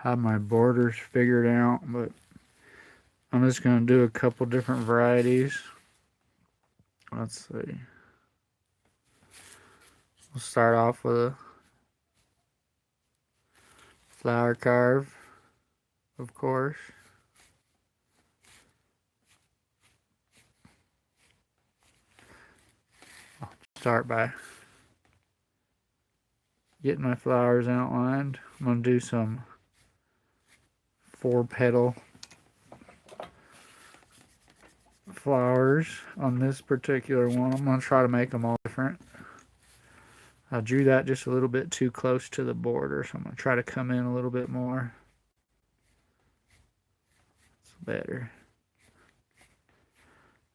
have my borders figured out, but I'm just going to do a couple different varieties. Let's see. We'll start off with a flower carve, of course. I'll start by getting my flowers outlined. I'm going to do some 4-petal flowers on this particular one. I'm going to try to make them all different. I drew that just a little bit too close to the border, so I'm going to try to come in a little bit more. It's better.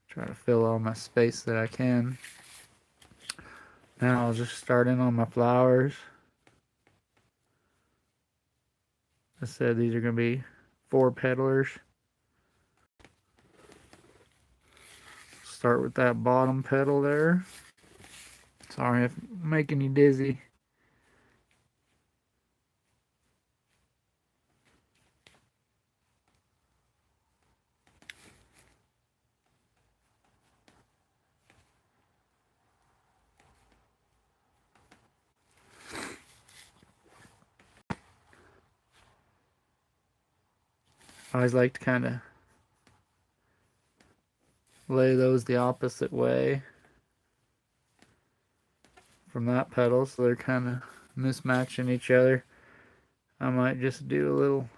Try to fill all my space that I can. Now I'll just start in on my flowers. I said these are going to be 4-petalers. Start with that bottom petal there. Sorry if I'm making you dizzy. I always like to kind of lay those the opposite way from that petal, so they're kind of mismatching each other. I might just do a little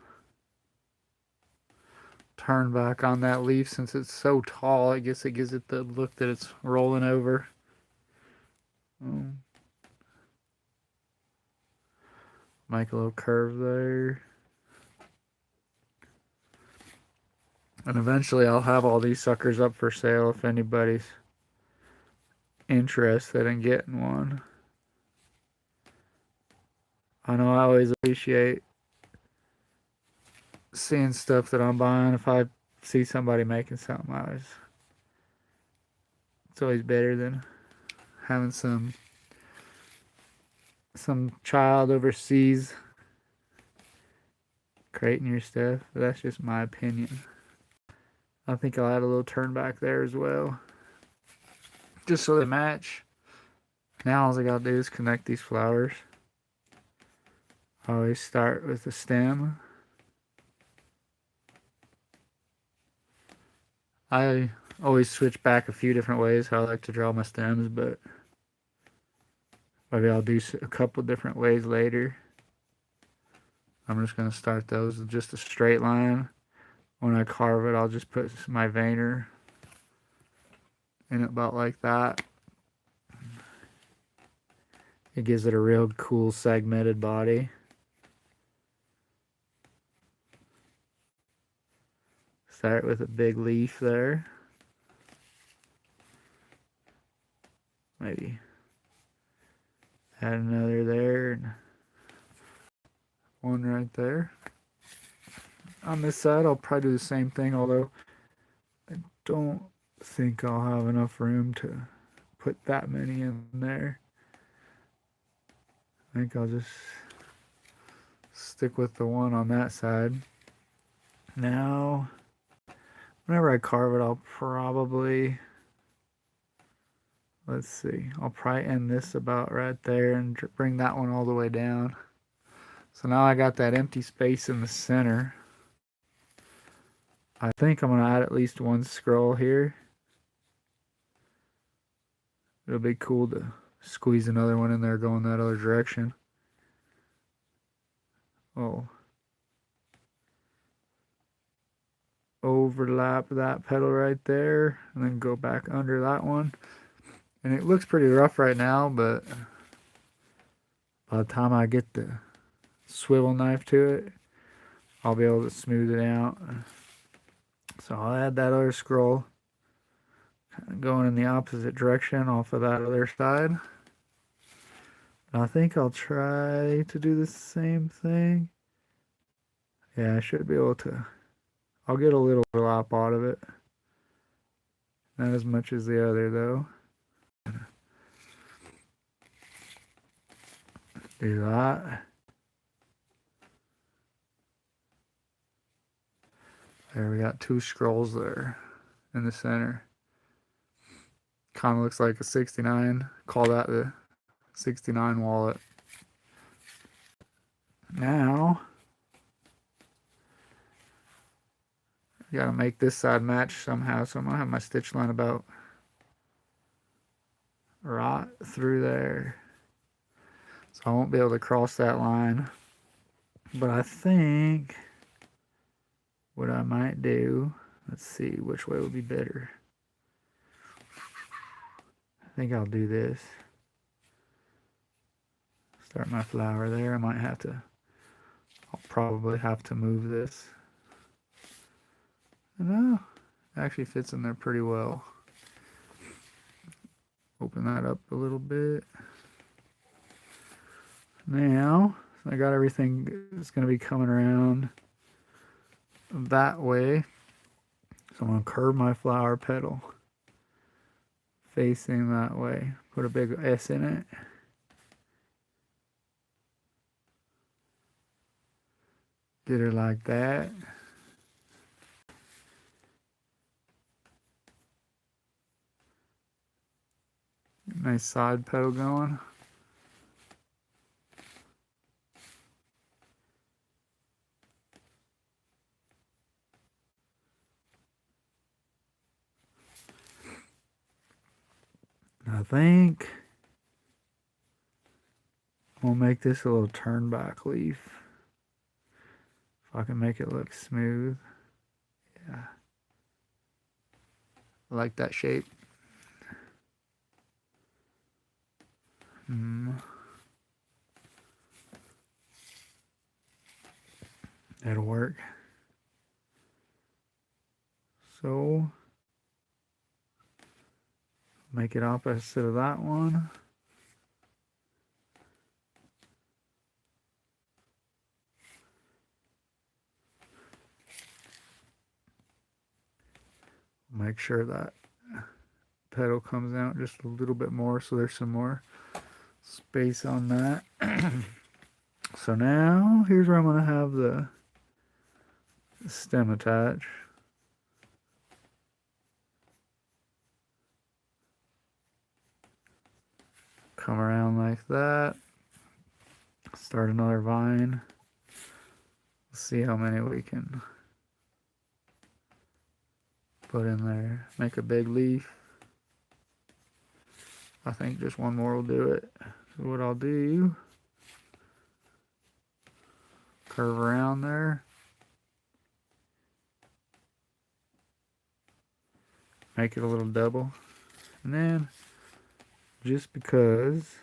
turn back on that leaf since it's so tall. I guess it gives it the look that it's rolling over. Make a little curve there. And eventually I'll have all these suckers up for sale if anybody's interested in getting one. I know I always appreciate seeing stuff that I'm buying. If I see somebody making something, it's always better than having some child overseas creating your stuff. But that's just my opinion. I think I'll add a little turn back there as well, just so they match. Now all I gotta do is connect these flowers. I always start with the stem. I always switch back a few different ways how I like to draw my stems, but maybe I'll do a couple different ways later. I'm just going to start those with just a straight line. When I carve it, I'll just put my veiner in it about like that. It gives it a real cool segmented body. Start with a big leaf there. Maybe add another there and one right there. On this side, I'll probably do the same thing, although I don't think I'll have enough room to put that many in there. I think I'll just stick with the one on that side. Now, whenever I carve it, I'll probably, let's see, I'll probably end this about right there and bring that one all the way down. So now I got that empty space in the center. I think I'm going to add at least one scroll here. It'll be cool to squeeze another one in there going that other direction. Oh. Overlap that petal right there and then go back under that one. And it looks pretty rough right now, but by the time I get the swivel knife to it, I'll be able to smooth it out. So I'll add that other scroll, kind of going in the opposite direction off of that other side. And I think I'll try to do the same thing. Yeah, I should be able to. I'll get a little overlap out of it. Not as much as the other though. Do that. There, we got 2 scrolls there in the center. Kind of looks like a 69. Call that the 69 wallet. Now, you gotta make this side match somehow, so I'm gonna have my stitch line about right through there. So I won't be able to cross that line. But I think what I might do, let's see which way would be better. I think I'll do this. Start my flower there. I'll probably have to move this. No, it actually fits in there pretty well. Open that up a little bit. Now, I got everything that's going to be coming around that way. So I'm going to curve my flower petal facing that way. Put a big S in it. Get her like that. Nice side petal going. I think we'll make this a little turn back leaf. If I can make it look smooth. Yeah. I like that shape. That'll work. So, make it opposite of that one. Make sure that petal comes out just a little bit more so there's some more space on that. So now, here's where I'm going to have the stem attached. Come around like that. Start another vine. Let's see how many we can put in there. Make a big leaf. I think just one more will do it. So what I'll do, curve around there. Make it a little double. And then, just because,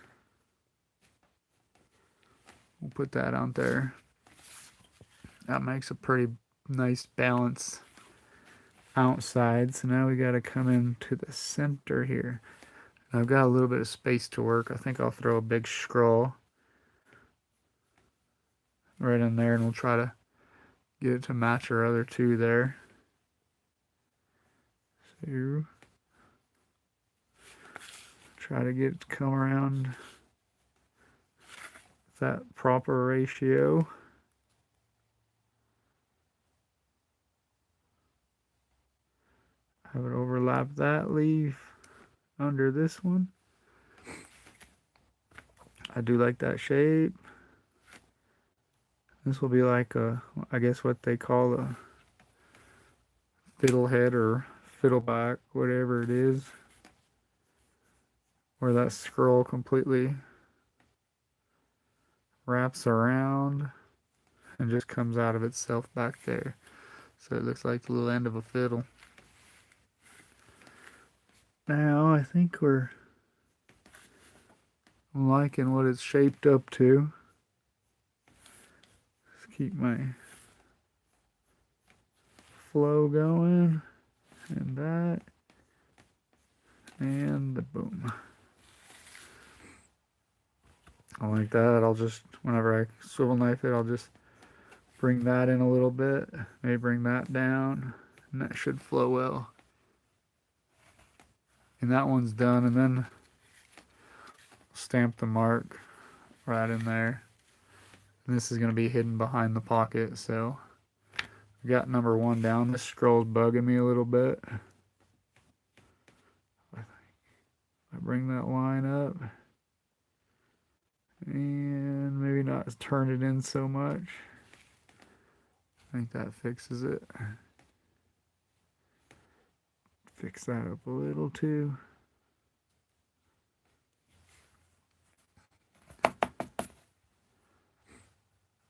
we'll put that on there. That makes a pretty nice balance outside. So now we got to come into the center here. I've got a little bit of space to work. I think I'll throw a big scroll right in there, and we'll try to get it to match our other 2 there. So try to get it to come around that proper ratio. I would overlap that leaf under this one. I do like that shape. This will be like I guess what they call a fiddlehead or fiddleback, whatever it is, where that scroll completely wraps around and just comes out of itself back there. So it looks like the little end of a fiddle. Now I think I'm liking what it's shaped up to. Let's keep my flow going, and that, and the boom. I like that. I'll just, whenever I swivel knife it, I'll just bring that in a little bit, maybe bring that down, and that should flow well. And that one's done, and then stamp the mark right in there. And this is going to be hidden behind the pocket, so Got number 1 down. This scroll's bugging me a little bit. I bring that line up and maybe not turn it in so much. I think that fixes it. Fix that up a little too.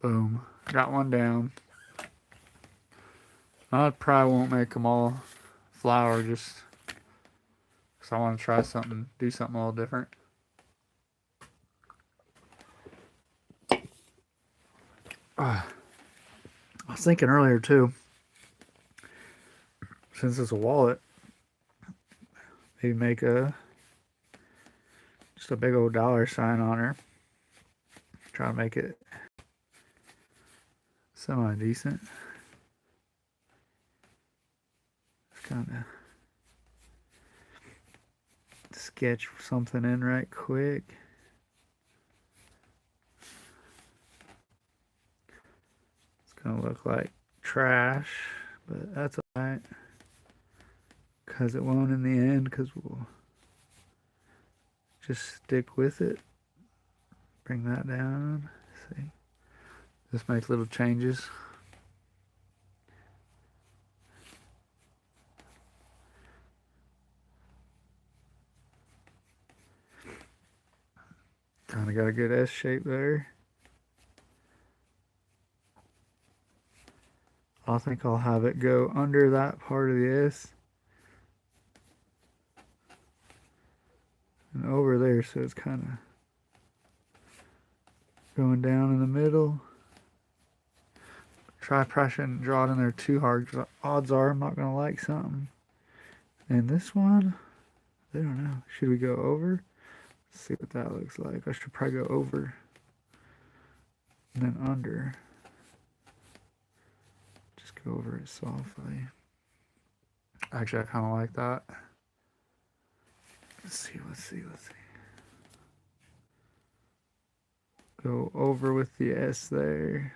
Boom. Got one down. I probably won't make them all flour just because I want to try something, do something a little different. I was thinking earlier too, since it's a wallet, maybe make just a big old $sign on her. Try to make it semi-decent. Just kind of sketch something in right quick. It's gonna look like trash, but that's alright, because it won't in the end, because we'll just stick with it. Bring that down. See, just make little changes. Kind of got a good S shape there. I think I'll have it go under that part of the S and over there, so it's kind of going down in the middle. Try pressing and draw it in there too hard, because odds are I'm not going to like something. And this one, I don't know. Should we go over? Let's see what that looks like. I should probably go over and then under. Just go over it softly. Actually, I kind of like that. Let's see. Go over with the S there.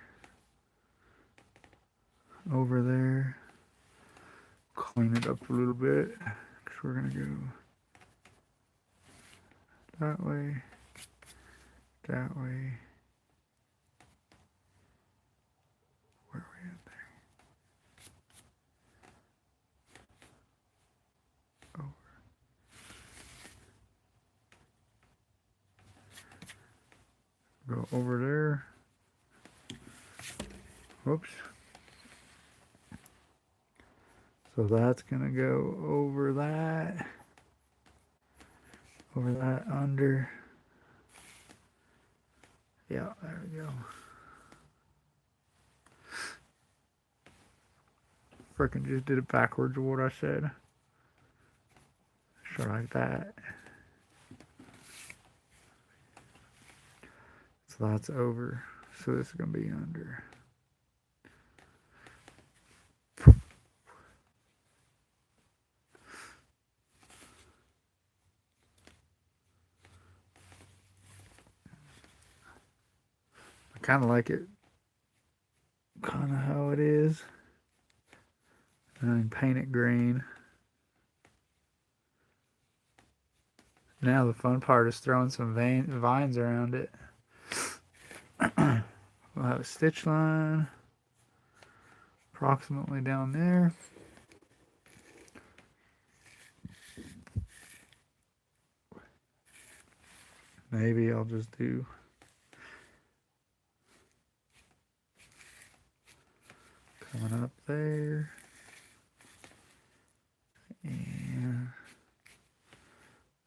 Over there. Clean it up a little bit, because we're going to go that way, that way. Where are we at there? Over. Go over there. Whoops. So that's gonna go over that, under. Yeah, there we go. Frickin' just did it backwards of what I said. So like that. So that's over. So this is gonna be under. I kind of like it, kind of how it is. And then paint it green. Now the fun part is throwing some vines around it. We'll have a stitch line approximately down there. Maybe I'll just do coming up there. And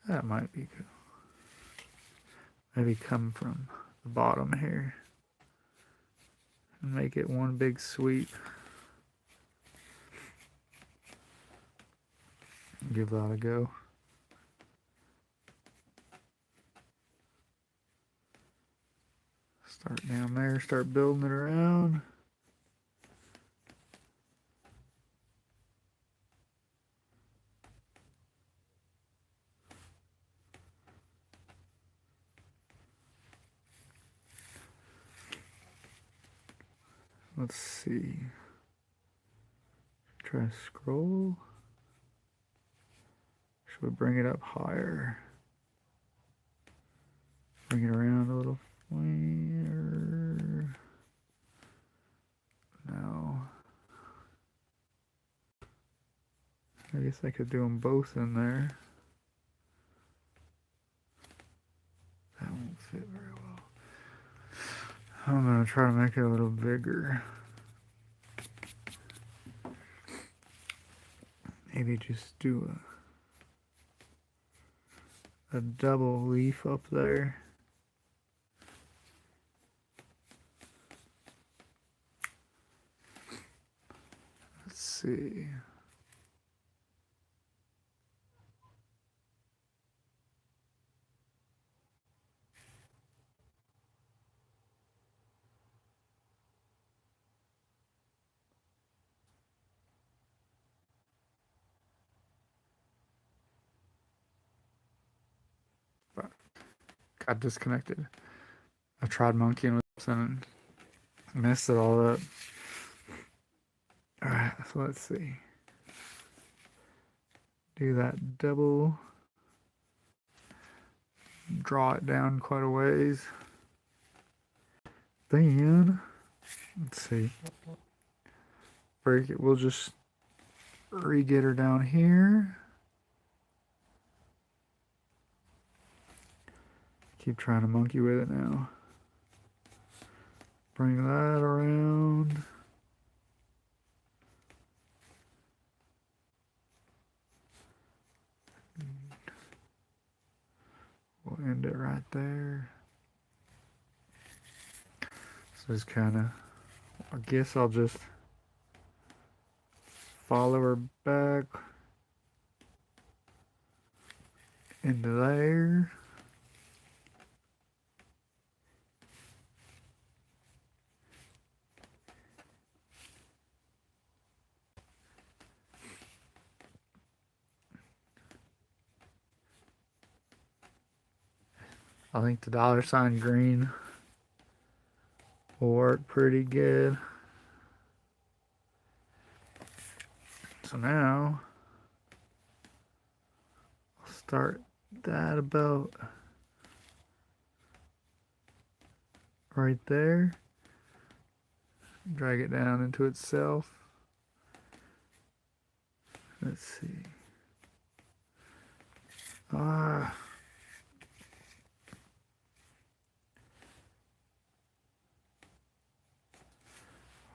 that might be good. Maybe come from the bottom here and make it one big sweep. Give that a go. Start down there, start building it around. Let's see. Try to scroll. Should we bring it up higher? Bring it around a little. No. I guess I could do them both in there. That won't fit very well. I'm going to try to make it a little bigger. Maybe just do a double leaf up there. Let's see. Got disconnected. I tried monkeying with this and messed it all up. Alright, so let's see. Do that double. Draw it down quite a ways. Then, let's see. Break it. We'll just re-get her down here. Keep trying to monkey with it now. Bring that around. We'll end it right there. So it's kind of, I guess I'll just follow her back into there. I think the $ green will work pretty good. So now I'll start that about right there. Drag it down into itself. Let's see.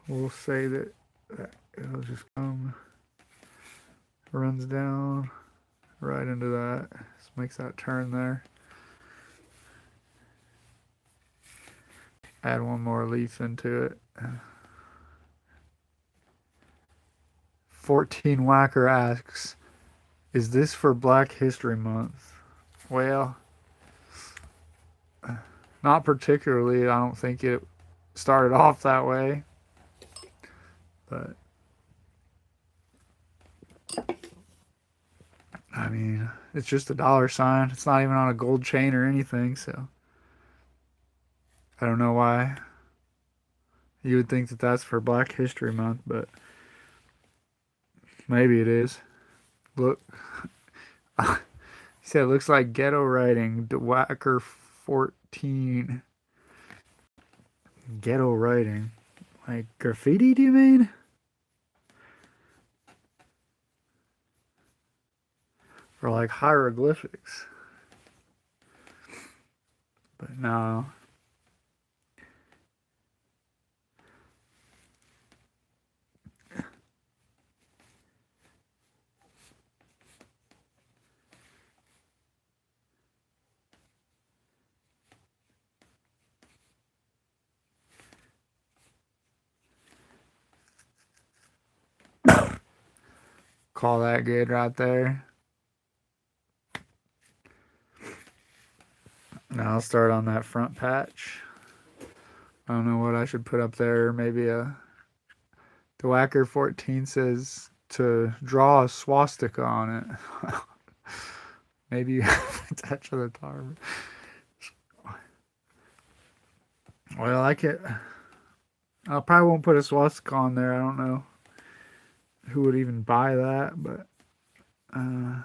We'll say that it'll just come, runs down right into that. Just makes that turn there. Add one more leaf into it. 14 Whacker asks, is this for Black History Month? Well, not particularly. I don't think it started off that way. But I mean, it's just a $. It's not even on a gold chain or anything, so I don't know why you would think that that's for Black History Month, but maybe it is. Look, he said it looks like ghetto writing. Whacker 14. Ghetto writing, like graffiti? Do you mean? Or like hieroglyphics? But no. Call that good right there. Now I'll start on that front patch. I don't know what I should put up there. Maybe the Whacker 14 says to draw a swastika on it. Maybe attach to the tar. Well, I probably won't put a swastika on there. I don't know who would even buy that, but I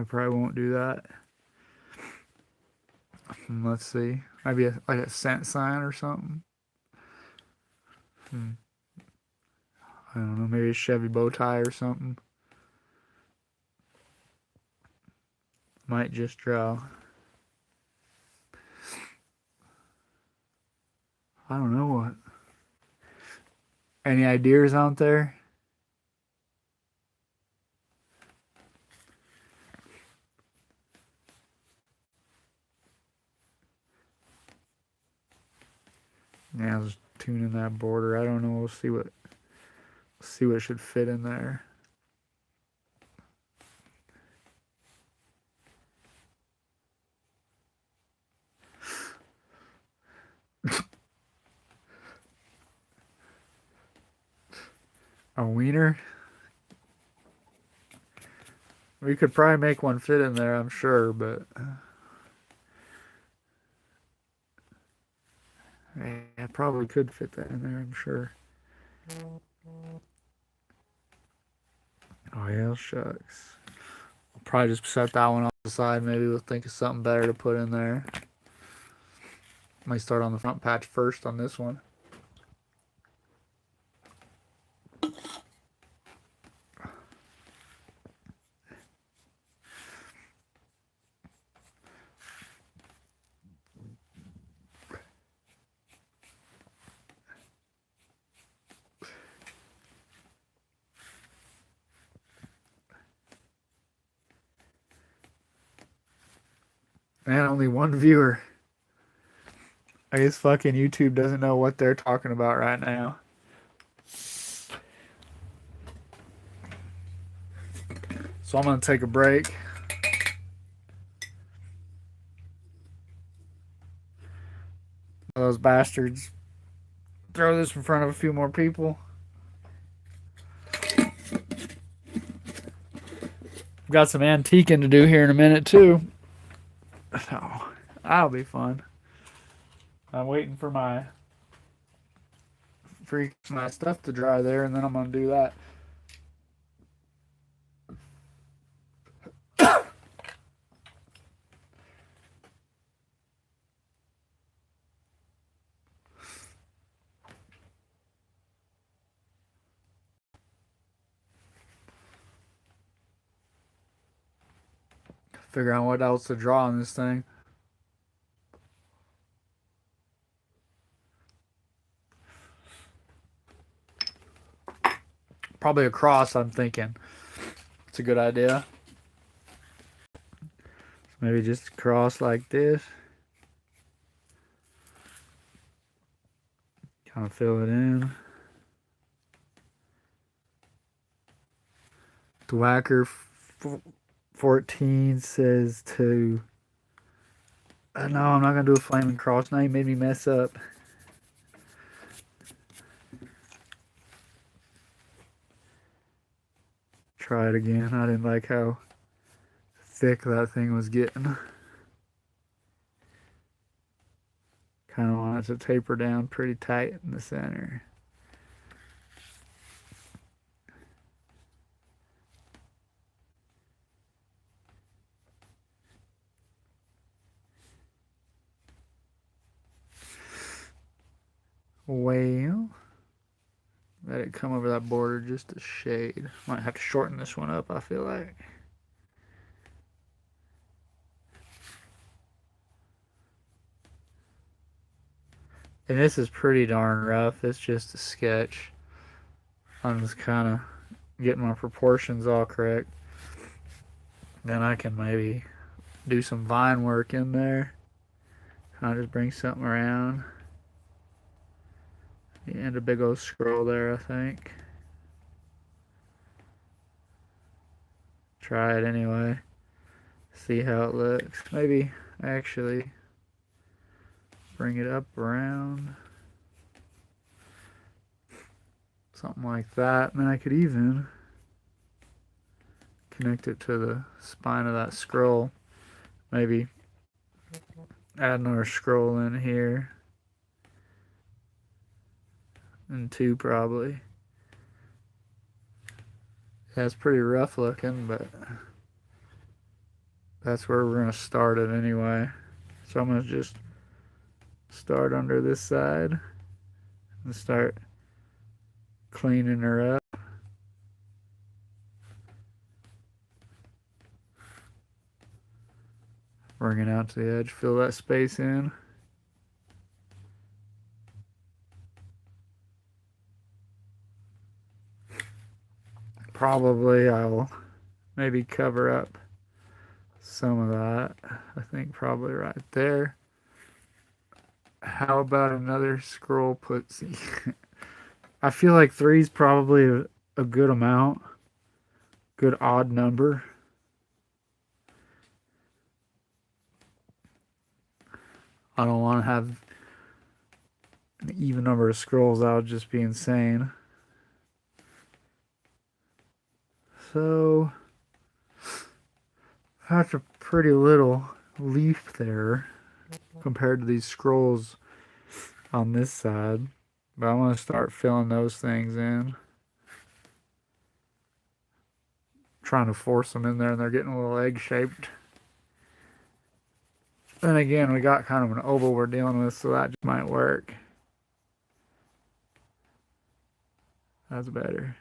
probably won't do that. Let's see. Maybe like a cent sign or something. I don't know. Maybe a Chevy bow tie or something. Might just draw. I don't know what. Any ideas out there? Yeah, I was tuning that border. I don't know. We'll see what should fit in there. A wiener? We could probably make one fit in there, I'm sure, but yeah, probably could fit that in there, I'm sure. Oh yeah, shucks. I'll probably just set that one off the side. Maybe we'll think of something better to put in there. Might start on the front patch first on this one. Man, only one viewer. I guess fucking YouTube doesn't know what they're talking about right now. So I'm gonna take a break. Those bastards throw this in front of a few more people. We've got some antiquing to do here in a minute too. So that'll be fun. I'm waiting for my stuff to dry there, and then I'm gonna do that. Figure out what else to draw on this thing. Probably a cross, I'm thinking. It's a good idea. Maybe just cross like this. Kind of fill it in. Dwacker 14 says to... no, I'm not going to do a flaming cross. Now you made me mess up. Try it again. I didn't like how thick that thing was getting. Kind of want it to taper down pretty tight in the center. Well, let it come over that border just a shade. Might have to shorten this one up, I feel like. And this is pretty darn rough. It's just a sketch. I'm just kind of getting my proportions all correct. Then I can maybe do some vine work in there. Kind of just bring something around. And a big old scroll there, I think. Try it anyway. See how it looks. Maybe actually bring it up around. Something like that. And then I could even connect it to the spine of that scroll. Maybe add another scroll in here. And two probably. That's pretty rough looking, but that's where we're going to start it anyway. So I'm going to just start under this side and start cleaning her up. Bring it out to the edge, fill that space in. Probably I'll maybe cover up some of that. I think probably right there. How about another scroll putsie? I feel like three is probably a good amount, good odd number. I don't want to have an even number of scrolls. That would just be insane. So that's a pretty little leaf there compared to these scrolls on this side. But I'm going to start filling those things in. Trying to force them in there and they're getting a little egg shaped. Then again, we got kind of an oval we're dealing with, so that just might work. That's better.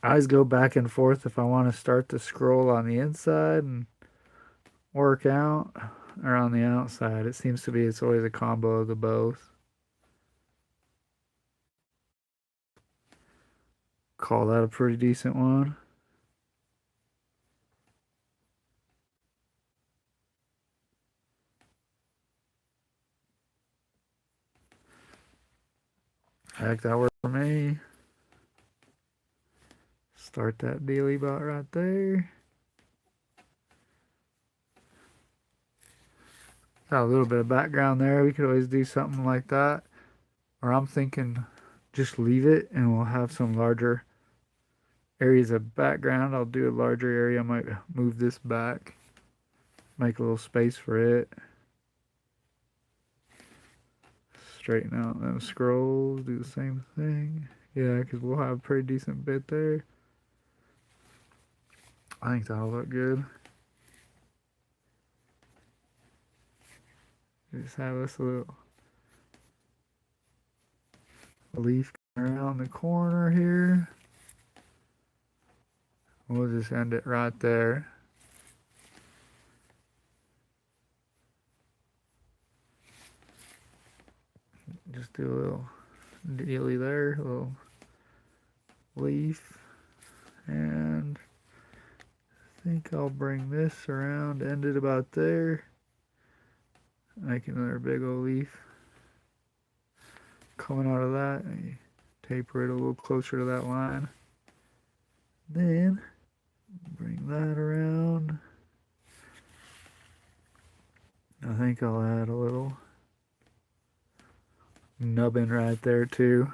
I always go back and forth if I want to start the scroll on the inside and work out, or on the outside. It seems to be it's always a combo of the both. Call that a pretty decent one. Heck, that worked for me. Start that dealy bot right there. Got a little bit of background there. We could always do something like that. Or I'm thinking just leave it and we'll have some larger areas of background. I'll do a larger area. I might move this back. Make a little space for it. Straighten out them scrolls. Do the same thing. Yeah, because we'll have a pretty decent bit there. I think that'll look good. Just have this little leaf around the corner here. We'll just end it right there. Just do a little dealy there, a little leaf. And I think I'll bring this around, end it about there. Make another big old leaf coming out of that. And taper it a little closer to that line. Then bring that around. I think I'll add a little nubbin right there too.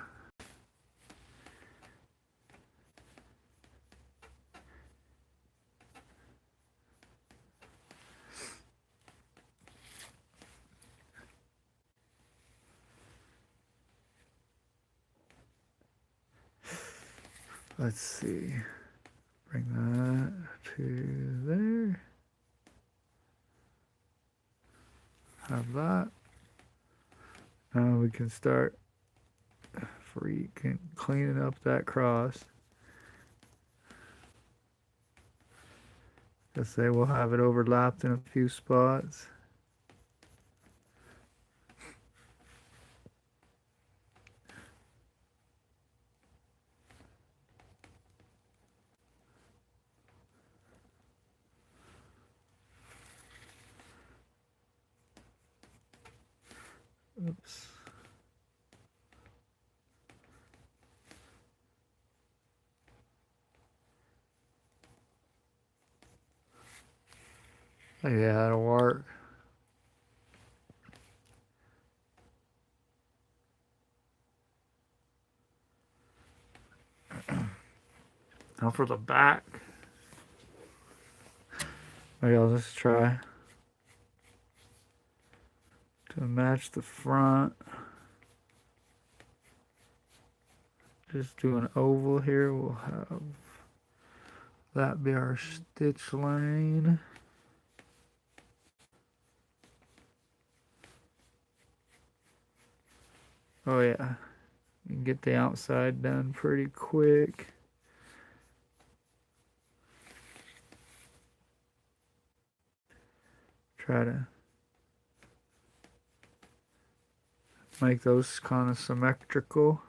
Let's see. Bring that to there. Have that. Now we can start cleaning up that cross. I say we'll have it overlapped in a few spots. Oops. Yeah, that'll work. Now for the back. Maybe I'll just try to match the front. just do an oval here. We'll have that be our stitch lane. Oh yeah, you can get the outside done pretty quick. Try to make those kind of symmetrical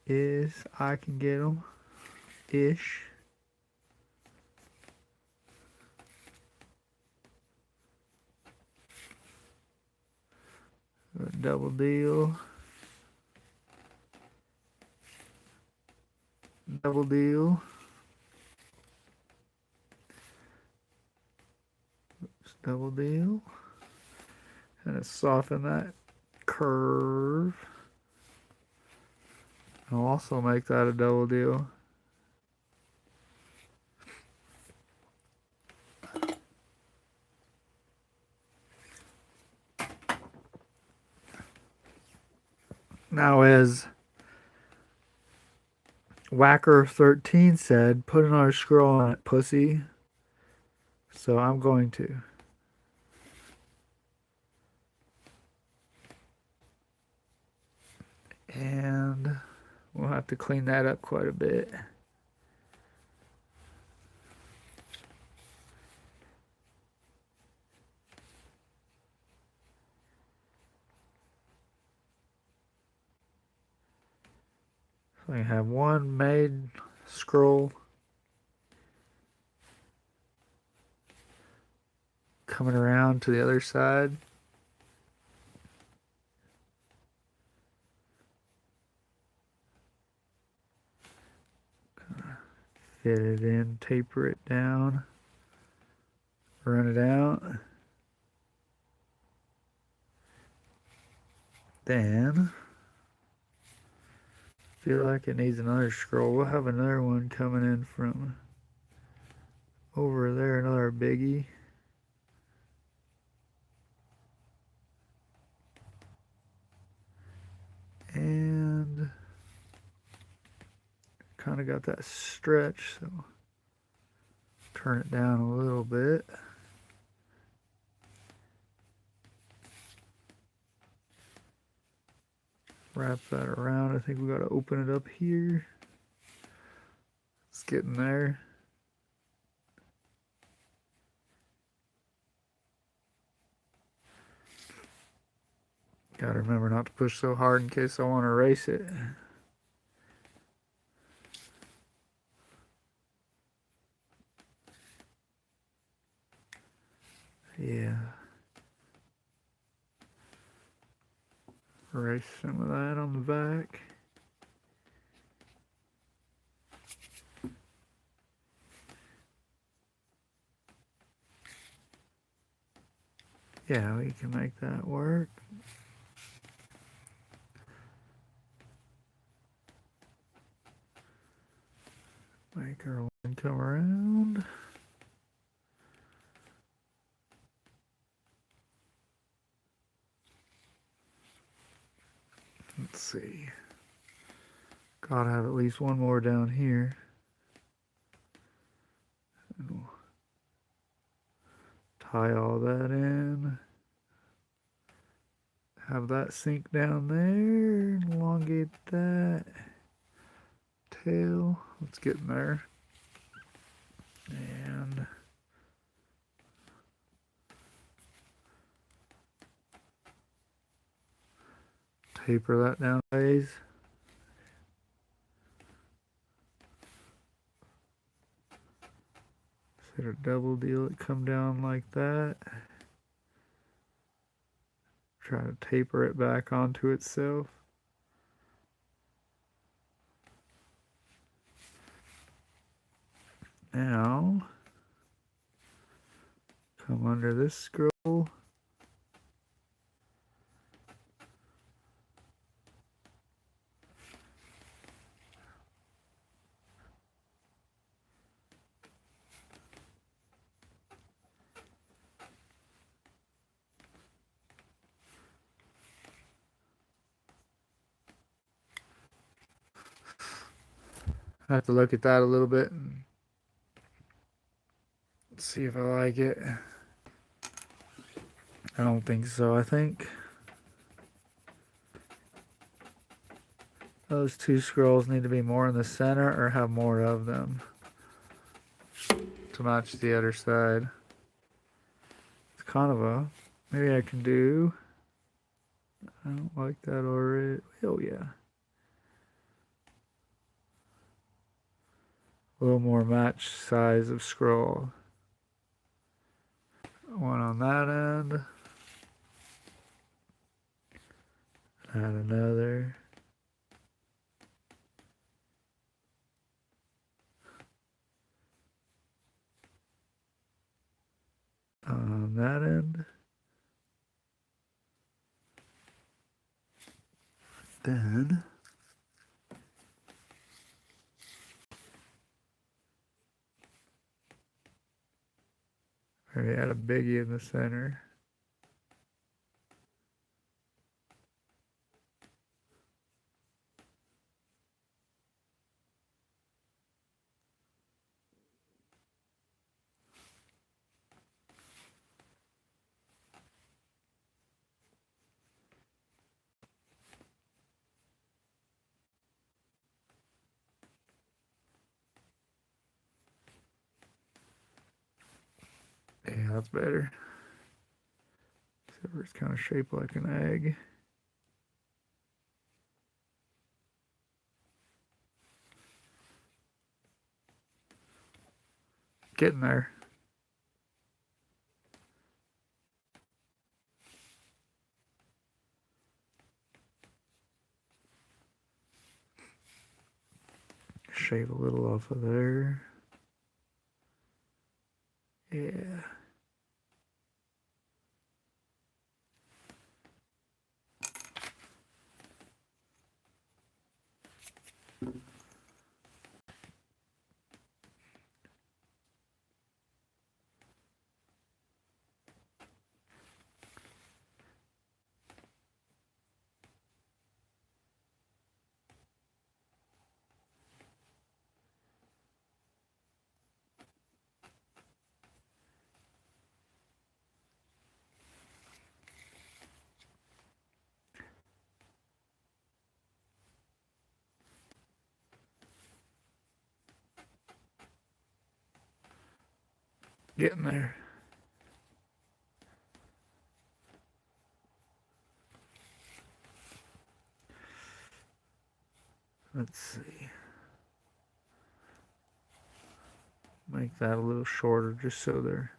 as I can get them ish. A double deal. Double deal. Double deal. And soften that curve. I'll also make that a double deal. Now, as Whacker13 said, put another scroll on it, pussy. So I'm going to. And we'll have to clean that up quite a bit. So I have one made scroll coming around to the other side. Fit it in, taper it down, run it out. Then, feel like it needs another scroll. We'll have another one coming in from over there, another biggie. And kind of got that stretch, so turn it down a little bit. Wrap that around. I think we got to open it up here. It's getting there. Gotta remember not to push so hard in case I want to erase it. Yeah. Erase some of that on the back. Yeah, we can make that work. Make our line come around. Let's see. Gotta have at least one more down here. And we'll tie all that in. Have that sink down there. Elongate that. Tail. Let's get in there. And taper that down ways. Set a double deal it come down like that. Try to taper it back onto itself. Now, come under this scroll. I have to look at that a little bit and see if I like it. I don't think so. I think those two scrolls need to be more in the center or have more of them to match the other side. It's kind of a, maybe I can do, I don't like that already. Oh yeah. A little more match size of scroll. One on that end. Add another. On that end. Then maybe add a biggie in the center. Yeah, that's better. Except for it's kind of shaped like an egg. Getting there. Shave a little off of there. Yeah. Getting there. Let's see. Make that a little shorter just so their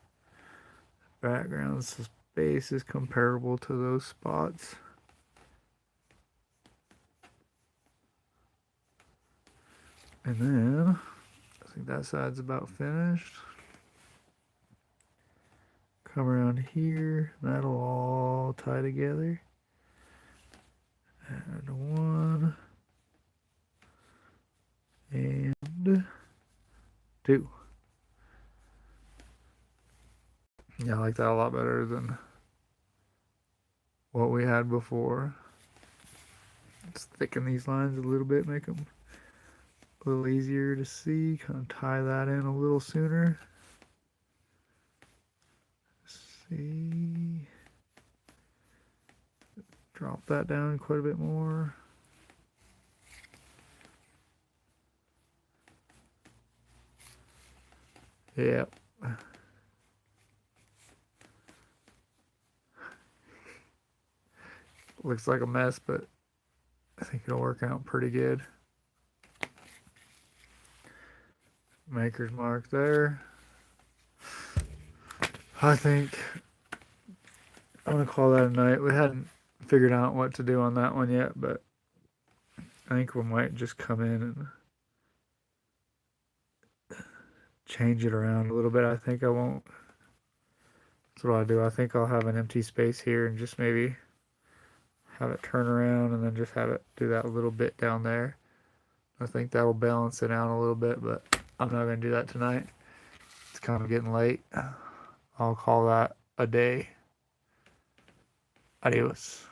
background space is comparable to those spots. And then I think that side's about finished. Come around here, that'll all tie together. Add one and two. Yeah, I like that a lot better than what we had before. Let's thicken these lines a little bit, make them a little easier to see. Kind of tie that in a little sooner. See. Drop that down quite a bit more. Yep. Looks like a mess, but I think it'll work out pretty good. Maker's mark there. I think I'm gonna call that a night. We hadn't figured out what to do on that one yet, but I think we might just come in and change it around a little bit. I think I won't. That's what I'll do. I think I'll have an empty space here and just maybe have it turn around and then just have it do that little bit down there. I think that'll balance it out a little bit, but I'm not going to do that tonight. It's kind of getting late. I'll call that a day. Adios.